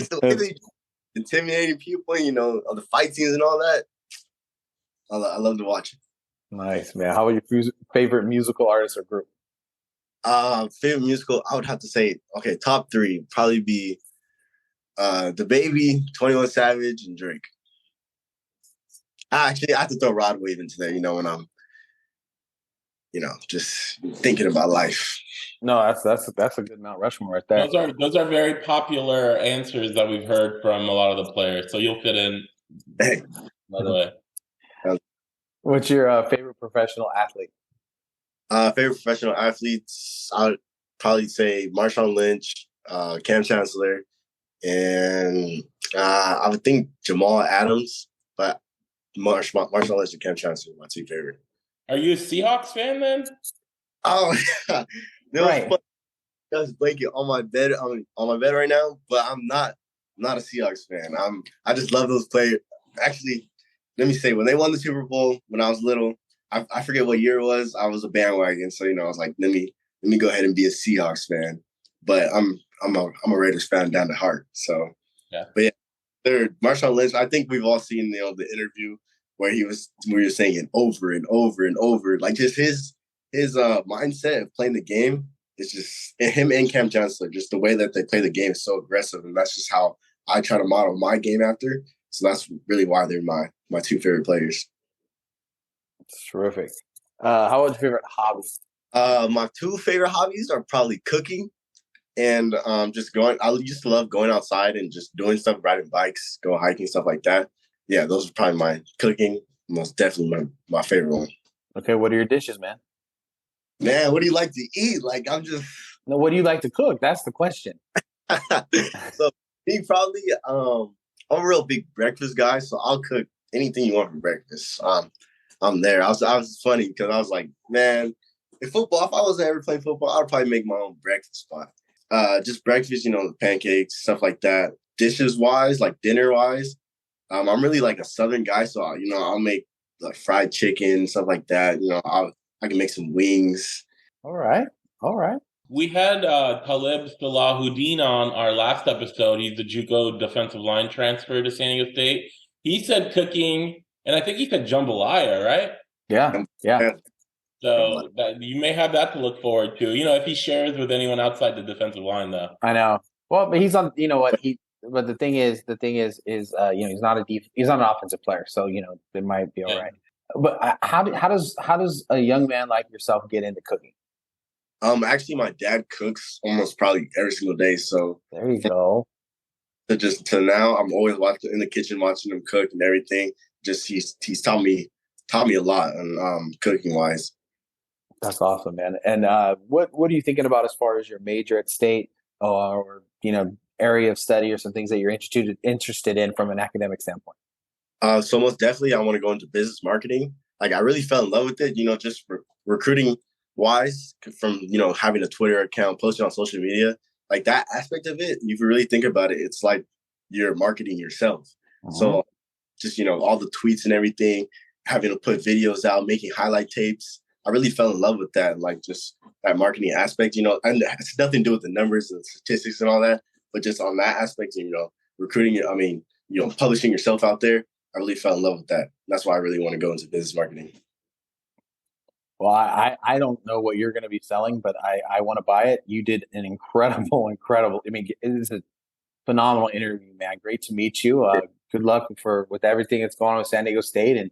the way they intimidating people, the fight scenes and all that. I love to watch it. Nice, man. How about your favorite musical artist or group? Favorite musical, I would have to say, okay, top three probably be The Baby, 21 Savage, and Drake. Actually, I have to throw Rod Wave into there, when I'm, just thinking about life. No, that's a good Mount Rushmore right there. Those are very popular answers that we've heard from a lot of the players. So you'll fit in. Hey. By the way. What's your favorite professional athlete? Favorite professional athletes, I would probably say Marshawn Lynch, Cam Chancellor, and I would think Jamal Adams, but Marshawn Lynch and Cam Chancellor are my two favorite. Are you a Seahawks fan then? Oh, right. There's blanket on my bed right now, but I'm not a Seahawks fan. I just love those players. Actually, let me say, when they won the Super Bowl when I was little, I forget what year it was. I was a bandwagon, so I was like, let me go ahead and be a Seahawks fan. But I'm a Raiders fan down to heart. So yeah. But yeah, third, Marshawn Lynch. I think we've all seen the interview where we were saying it over and over and over, like just his mindset of playing the game. It's just him and Cam Chancellor, just the way that they play the game is so aggressive, and that's just how I try to model my game after. So that's really why they're my two favorite players. That's terrific. How about your favorite hobby? My two favorite hobbies are probably cooking and just going. I used to love going outside and just doing stuff, riding bikes, go hiking, stuff like that. Yeah, those are probably my cooking. Most definitely my favorite one. Okay, what are your dishes, man? Man, what do you like to eat? Like I'm just No, what do you like to cook? That's the question. so me probably I'm a real big breakfast guy, so I'll cook anything you want for breakfast. I'm there. I was funny because I was like, man, if I was ever playing football, I'd probably make my own breakfast spot. Just breakfast, the pancakes, stuff like that. Dishes wise, like dinner wise, I'm really like a Southern guy, so I'll make like fried chicken, stuff like that. I can make some wings. All right. We had Talib Salahuddin on our last episode. He's the JUCO defensive line transfer to San Diego State. He said cooking, and I think he said jambalaya, right? Yeah. So you may have that to look forward to. If he shares with anyone outside the defensive line, though. I know. Well, but he's on. You know what he. But the thing is, he's not he's not an offensive player, so it might be all right. But how does a young man like yourself get into cooking? Actually, my dad cooks almost probably every single day. So there you go. To now, I'm always watching in the kitchen, watching him cook and everything. Just he's taught me a lot on cooking wise. That's awesome, man. And what are you thinking about as far as your major at State, or area of study, or some things that you're interested in from an academic standpoint? So most definitely, I want to go into business marketing. Like I really fell in love with it. Just recruiting wise, from having a Twitter account, posting on social media, like that aspect of it. If you really think about it, it's like you're marketing yourself. So just all the tweets and everything, having to put videos out, making highlight tapes. I really fell in love with that, like just that marketing aspect, and it has nothing to do with the numbers and statistics and all that, but just on that aspect, recruiting, publishing yourself out there. I really fell in love with that. That's why I really want to go into business marketing. Well, I don't know what you're going to be selling, but I want to buy it. You did an incredible. I mean, it is a phenomenal interview, man. Great to meet you. Good luck with everything that's going on with San Diego State, and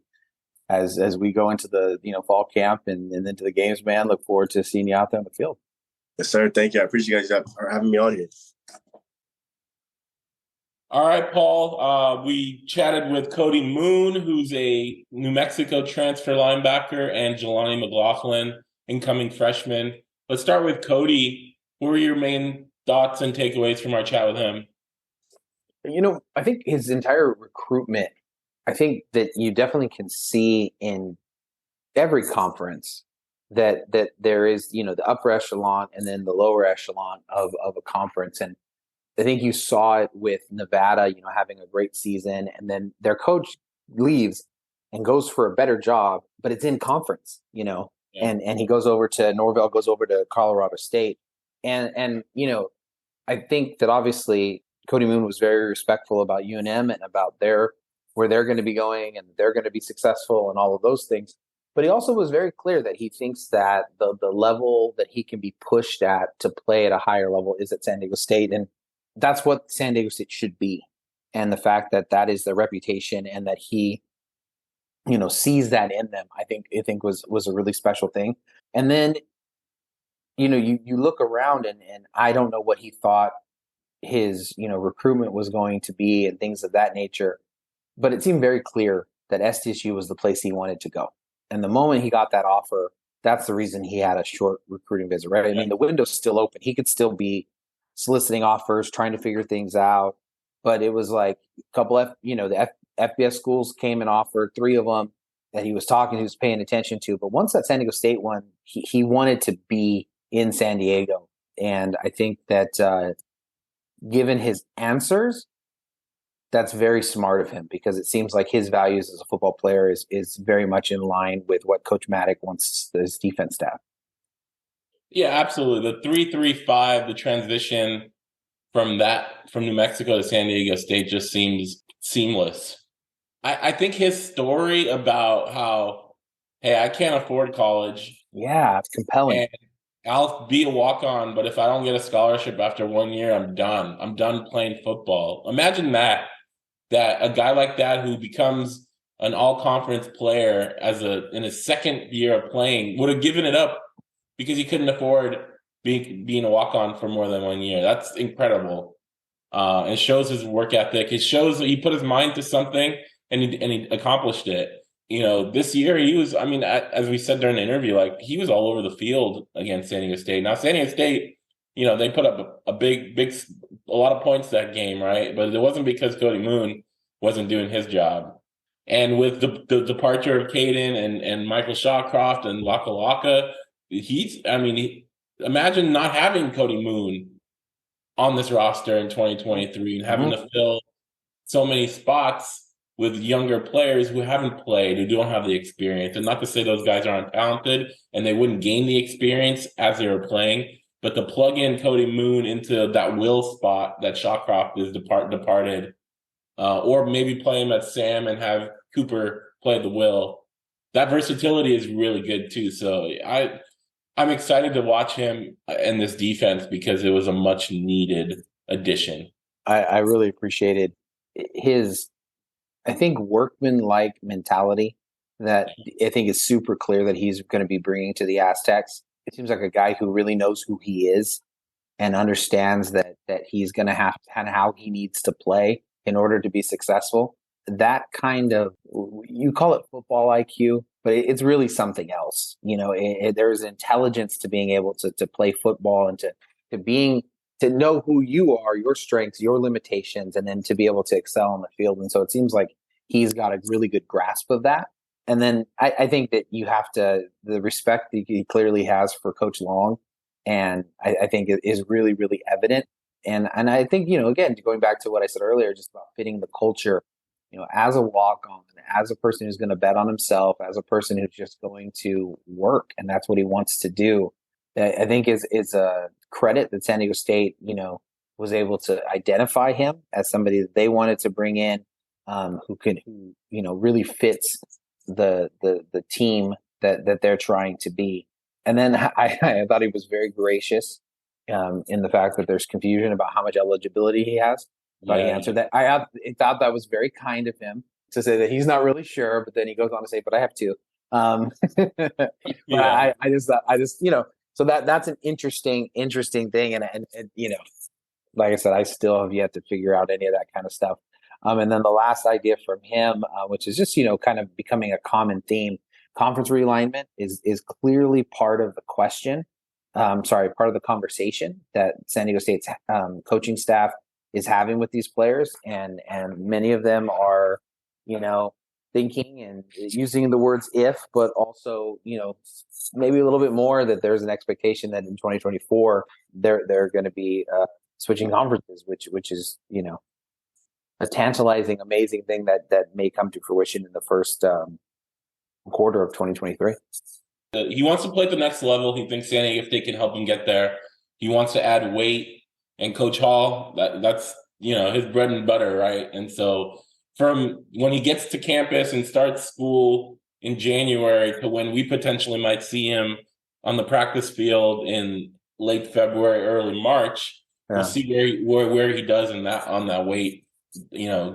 as we go into the fall camp and into the games, man. Look forward to seeing you out there on the field. Yes, sir. Thank you. I appreciate you guys for having me on here. All right, Paul. We chatted with Cody Moon, who's a New Mexico transfer linebacker, and Jelani McLaughlin, incoming freshman. Let's start with Cody. What were your main thoughts and takeaways from our chat with him? I think his entire recruitment, I think that you definitely can see in every conference that there is, the upper echelon and then the lower echelon of a conference. And I think you saw it with Nevada, having a great season, and then their coach leaves and goes for a better job, but it's in conference, Yeah. and he goes over to Norvell, goes over to Colorado State. And I think that obviously Cody Moon was very respectful about UNM and about where they're going to be going, and they're going to be successful and all of those things. But he also was very clear that he thinks that the level that he can be pushed at to play at a higher level is at San Diego State. And that's what San Diego State should be. And the fact that is the reputation, and that he, sees that in them, I think was a really special thing. And then, you look around and I don't know what he thought his, recruitment was going to be and things of that nature. But it seemed very clear that SDSU was the place he wanted to go. And the moment he got that offer, that's the reason he had a short recruiting visit, right? I mean, the window's still open. He could still be soliciting offers, trying to figure things out. But it was like a couple of, the FBS schools came and offered, 3 of them that he was paying attention to. But once that San Diego State one, he wanted to be in San Diego. And I think that given his answers, that's very smart of him, because it seems like his values as a football player is very much in line with what Coach Maddock wants his defense to have. Yeah, absolutely. The 3-3-5, the transition from New Mexico to San Diego State just seems seamless. I think his story about how, hey, I can't afford college. Yeah, it's compelling. And I'll be a walk-on, but if I don't get a scholarship after 1 year, I'm done. I'm done playing football. Imagine that a guy like that, who becomes an all-conference player in his second year of playing, would have given it up because he couldn't afford being a walk-on for more than 1 year. That's incredible. It shows his work ethic. It shows that he put his mind to something and he accomplished it. This year he was, as we said during the interview, like he was all over the field against San Diego State. Now, San Diego State, they put up a lot of points that game, right? But it wasn't because Cody Moon wasn't doing his job. And with the departure of Caden and Michael Shawcroft and Laka Laka, imagine not having Cody Moon on this roster in 2023 and having to fill so many spots with younger players who haven't played, who don't have the experience. And not to say those guys aren't talented and they wouldn't gain the experience as they were playing, but to plug in Cody Moon into that will spot that Shawcroft is departed, or maybe play him at Sam and have Cooper play the will, that versatility is really good too. So I'm excited to watch him in this defense because it was a much needed addition. I really appreciated his, I think, workman-like mentality that I think is super clear that he's going to be bringing to the Aztecs. It seems like a guy who really knows who he is and understands that he's going to have and how he needs to play in order to be successful. That kind of, you call it football IQ, but it's really something else. There's intelligence to being able to play football and to know who you are, your strengths, your limitations, and then to be able to excel on the field. And so it seems like he's got a really good grasp of that. And then I think that you have the respect that he clearly has for Coach Long, and I think it is really, really evident. And I think, again, going back to what I said earlier, just about fitting the culture, as a walk-on, as a person who's going to bet on himself, as a person who's just going to work, and that's what he wants to do. I think is a credit that San Diego State, was able to identify him as somebody that they wanted to bring in, who really fits the team that they're trying to be. And then I thought he was very gracious in the fact that there's confusion about how much eligibility he has. But he answered that. I thought that was very kind of him to say that he's not really sure, but then he goes on to say, "But I have two." But I just, so that's an interesting thing, and like I said, I still have yet to figure out any of that kind of stuff. And then the last idea from him, which is just kind of becoming a common theme, conference realignment is clearly part of the question. Part of the conversation that San Diego State's coaching staff is having with these players, and many of them are, thinking and using the words "if," but also, maybe a little bit more that there's an expectation that in 2024 they're going to be switching conferences, which is a tantalizing, amazing thing that may come to fruition in the first quarter of 2023. He wants to play at the next level. He thinks San Diego State can help him get there. He wants to add weight. And Coach Hall, that's his bread and butter, right? And so from when he gets to campus and starts school in January to when we potentially might see him on the practice field in late February, early March, we'll see where he does on that weight,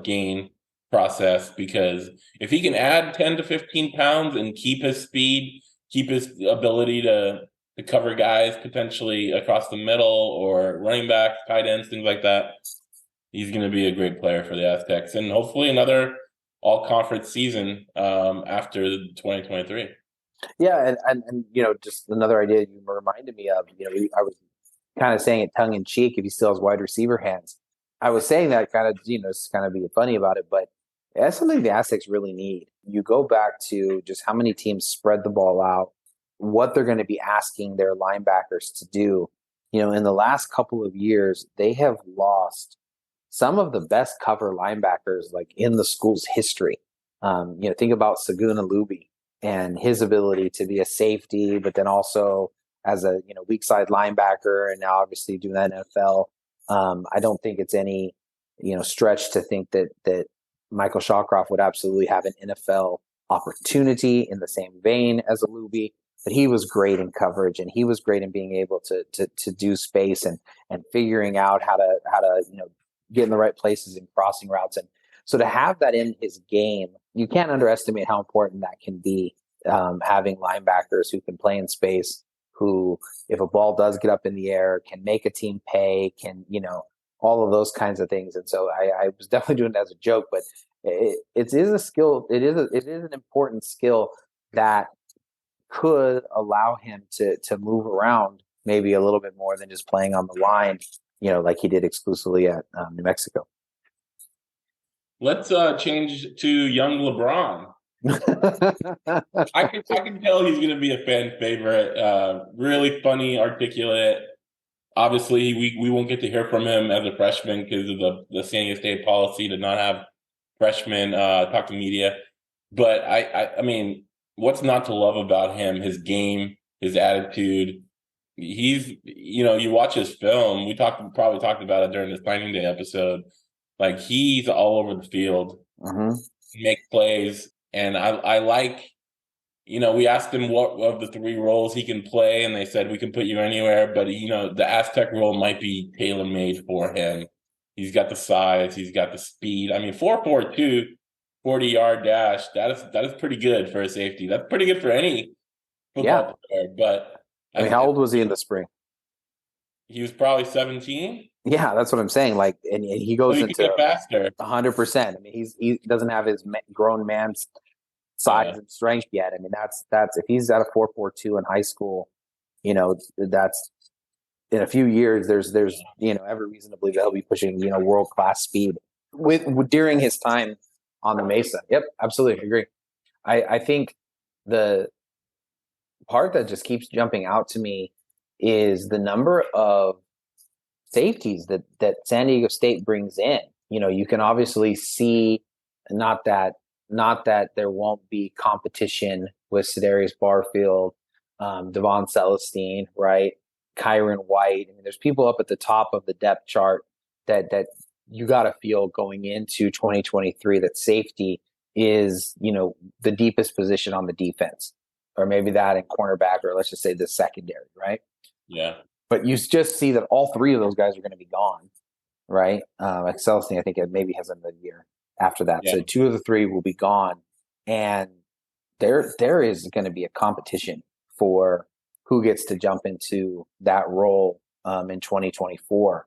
gain process. Because if he can add 10 to 15 pounds and keep his speed, keep his ability to cover guys potentially across the middle or running back, tight ends, things like that, he's going to be a great player for the Aztecs, and hopefully another all-conference season after 2023. Yeah, and just another idea you reminded me of. I was kind of saying it tongue in cheek. If he still has wide receiver hands, I was saying that kind of just kind of being funny about it, but that's something the Aztecs really need. You go back to just how many teams spread the ball out, what they're going to be asking their linebackers to do. In the last couple of years, they have lost some of the best cover linebackers like in the school's history. Think about Saguna Luby and his ability to be a safety, but then also as a weak side linebacker, and now obviously doing that in NFL. I don't think it's any stretch to think that Michael Shawcroft would absolutely have an NFL opportunity in the same vein as a Luby. But he was great in coverage, and he was great in being able to do space and figuring out how to get in the right places and crossing routes. And so to have that in his game, you can't underestimate how important that can be. Having linebackers who can play in space, who, if a ball does get up in the air, can make a team pay, can, all of those kinds of things. And so I was definitely doing it as a joke, but it is a skill. It is an important skill that could allow him to move around maybe a little bit more than just playing on the line, like he did exclusively at New Mexico. Let's change to young LeBron. I can tell he's going to be a fan favorite. Really funny, articulate. Obviously, we won't get to hear from him as a freshman because of the San Diego State policy to not have freshmen talk to media. But I mean, what's not to love about him? His game, his attitude. He's, you watch his film. We probably talked about it during the signing day episode. Like, he's all over the field, make plays. And I like, we asked him what of the three roles he can play, and they said we can put you anywhere. But, the Aztec role might be tailor-made for him. He's got the size. He's got the speed. I mean, 4.42, 40-yard dash, that is pretty good for a safety. That's pretty good for any football player. But I mean, how old was he in the spring? He was probably 17. Yeah, that's what I'm saying. Like, and he goes into faster. 100%. I mean, he doesn't have his grown man's size and strength yet. I mean, that's if he's at a 4.42 in high school, that's in a few years. There's every reason to believe that he'll be pushing world class speed with during his time on the Mesa. Yep, absolutely agree. I think the part that just keeps jumping out to me is the number of safeties that San Diego State brings in. You can obviously see not that there won't be competition with Cedarius Barfield, Devon Celestine, right? Kyron White. I mean, there's people up at the top of the depth chart that you got to feel going into 2023 that safety is, the deepest position on the defense, or maybe that in cornerback, or let's just say the secondary, right? Yeah. But you just see that all three of those guys are going to be gone, right? Like Celestine, I think it maybe has another year after that. Yeah. So two of the three will be gone. And there is going to be a competition for who gets to jump into that role in 2024.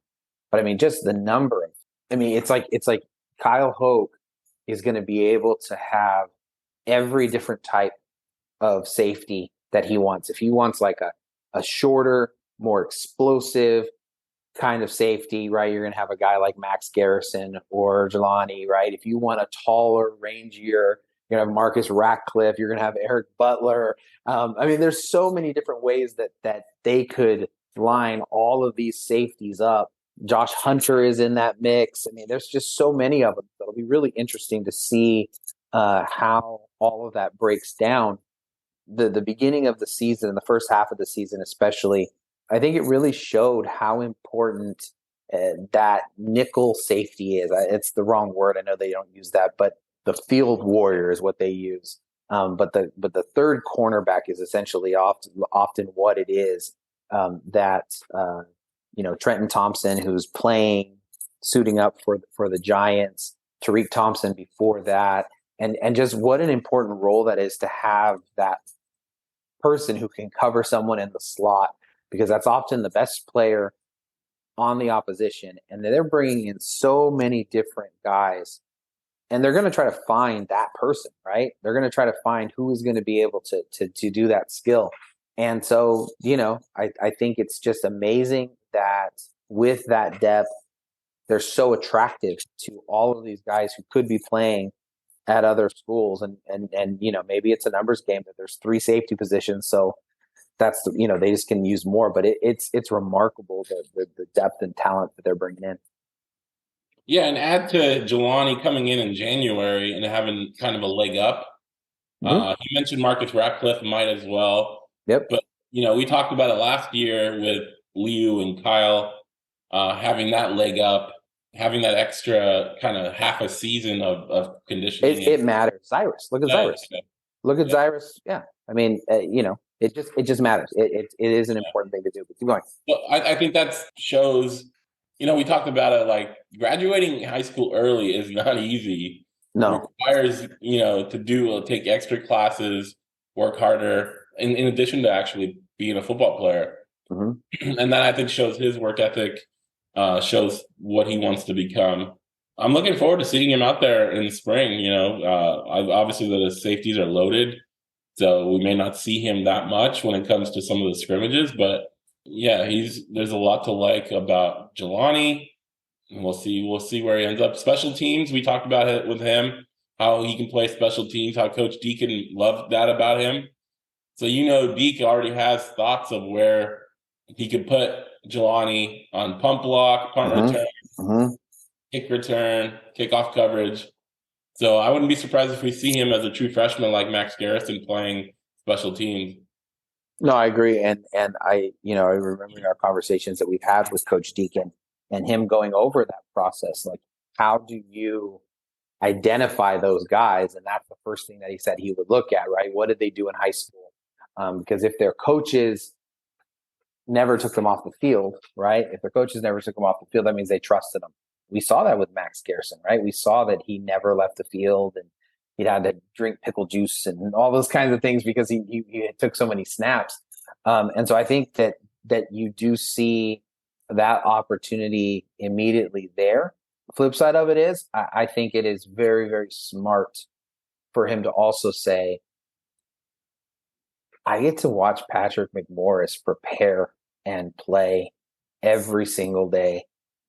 But I mean, just the number of, it's like Kyle Hoke is going to be able to have every different type of safety that he wants. If he wants like a shorter, more explosive kind of safety, right? You're going to have a guy like Max Garrison or Jelani, right? If you want a taller, rangier, you're going to have Marcus Ratcliffe. You're going to have Eric Butler. There's so many different ways that they could line all of these safeties up. Josh Hunter is in that mix. There's just so many of them. It'll be really interesting to see how all of that breaks down. The beginning of the season, the first half of the season especially, I think it really showed how important that nickel safety is. It's the wrong word. I know they don't use that, but the field warrior is what they use. But the third cornerback is essentially often what it is. Trenton Thompson, who's suiting up for the Giants, Tariq Thompson before that, and just what an important role that is to have that person who can cover someone in the slot, because that's often the best player on the opposition. And they're bringing in so many different guys, and they're going to try to find that person, right? They're going to try to find who is going to be able to do that skill. And so, I think it's just amazing that with that depth, they're so attractive to all of these guys who could be playing at other schools. And maybe it's a numbers game that there's three safety positions. So that's, they just can use more, but it's remarkable the depth and talent that they're bringing in. Yeah. And add to Jelani coming in January and having kind of a leg up. You mentioned Marcus Ratcliffe might as well. Yep. But, we talked about it last year with Liu and Kyle having that leg up, having that extra kind of half a season of conditioning. It matters. Cyrus. Look at Cyrus. Yeah. Look at Cyrus. Yeah. It just matters. It is an important thing to do. But keep going. Well, I think that shows, we talked about it, like graduating high school early is not easy. No. It requires, to take extra classes, work harder, in addition to actually being a football player. Mm-hmm. And that I think shows his work ethic, shows what he wants to become. I'm looking forward to seeing him out there in the spring. Obviously the safeties are loaded, so we may not see him that much when it comes to some of the scrimmages. But yeah, there's a lot to like about Jelani. And we'll see where he ends up. Special teams, we talked about it with him, how he can play special teams, how Coach Deacon loved that about him. So Deke already has thoughts of where he could put Jelani on pump block, punt return, kick return, kickoff coverage. So I wouldn't be surprised if we see him as a true freshman like Max Garrison playing special teams. No, I agree. And I remember our conversations that we've had with Coach Deacon and him going over that process. Like, how do you identify those guys? And that's the first thing that he said he would look at, right? What did they do in high school? Because if their coaches never took them off the field, right? If their coaches never took them off the field, that means they trusted them. We saw that with Max Garrison, right? We saw that he never left the field and he had to drink pickle juice and all those kinds of things because he took so many snaps. And so I think that you do see that opportunity immediately there. The flip side of it is I think it is very, very smart for him to also say, I get to watch Patrick McMorris prepare and play every single day,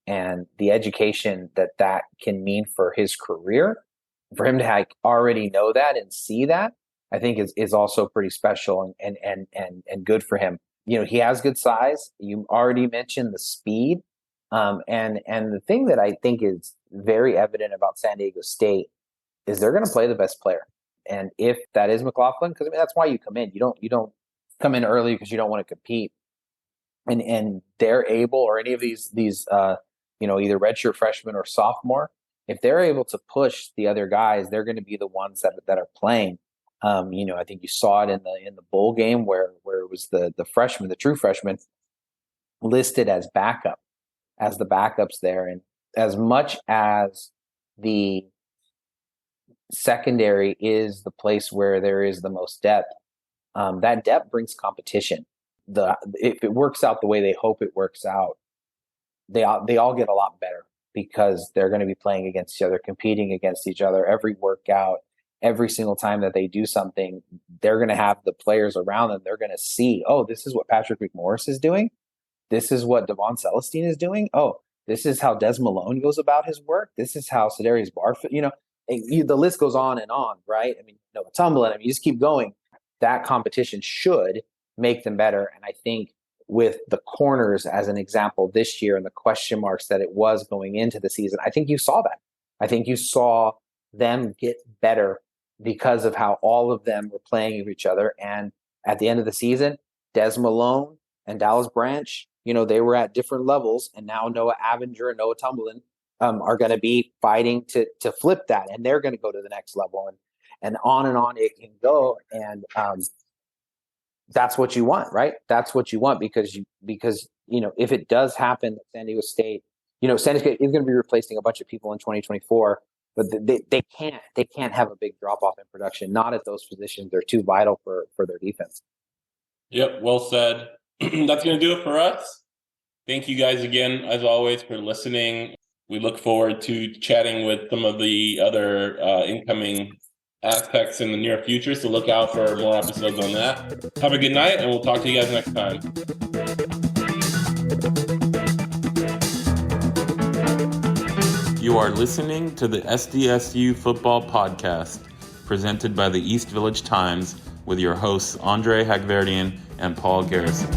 and the education that can mean for his career, for him to already know that and see that, I think is also pretty special and good for him. He has good size. You already mentioned the speed. And the thing that I think is very evident about San Diego State is they're going to play the best player. And if that is McLaughlin, because that's why you come in. You don't come in early because you don't want to compete. And they're able, or any of these either redshirt freshman or sophomore, if they're able to push the other guys, they're going to be the ones that are playing. I think you saw it in the bowl game where it was the freshman, the true freshman, listed as the backups there. And as much as the secondary is the place where there is the most depth, that depth brings competition. If it works out the way they hope it works out, they all get a lot better because they're going to be playing against each other, competing against each other every workout. Every single time that they do something, they're going to have the players around them. They're going to see, oh, this is what Patrick McMorris is doing. This is what Devon Celestine is doing. Oh, this is how Des Malone goes about his work. This is how Sedarius Barfield, the list goes on, right? I mean, Noah Tumblin, you just keep going. That competition should make them better. And I think with the corners as an example this year and the question marks that it was going into the season, I think you saw that. I think you saw them get better because of how all of them were playing with each other. And at the end of the season, Des Malone and Dallas Branch, they were at different levels. And now Noah Avenger and Noah Tumblin are going to be fighting to flip that. And they're going to go to the next level. And on it can go. And that's what you want, right? That's what you want because if it does happen that San Diego State, San Diego State is going to be replacing a bunch of people in 2024. But they can't have a big drop off in production. Not at those positions. They're too vital for their defense. Yep, well said. That's going to do it for us. Thank you guys again, as always, for listening. We look forward to chatting with some of the other incoming aspects in the near future. So look out for more episodes on that. Have a good night, and we'll talk to you guys next time. You are listening to the SDSU Football Podcast, presented by the East Village Times, with your hosts Andre Hagverdian and Paul Garrison.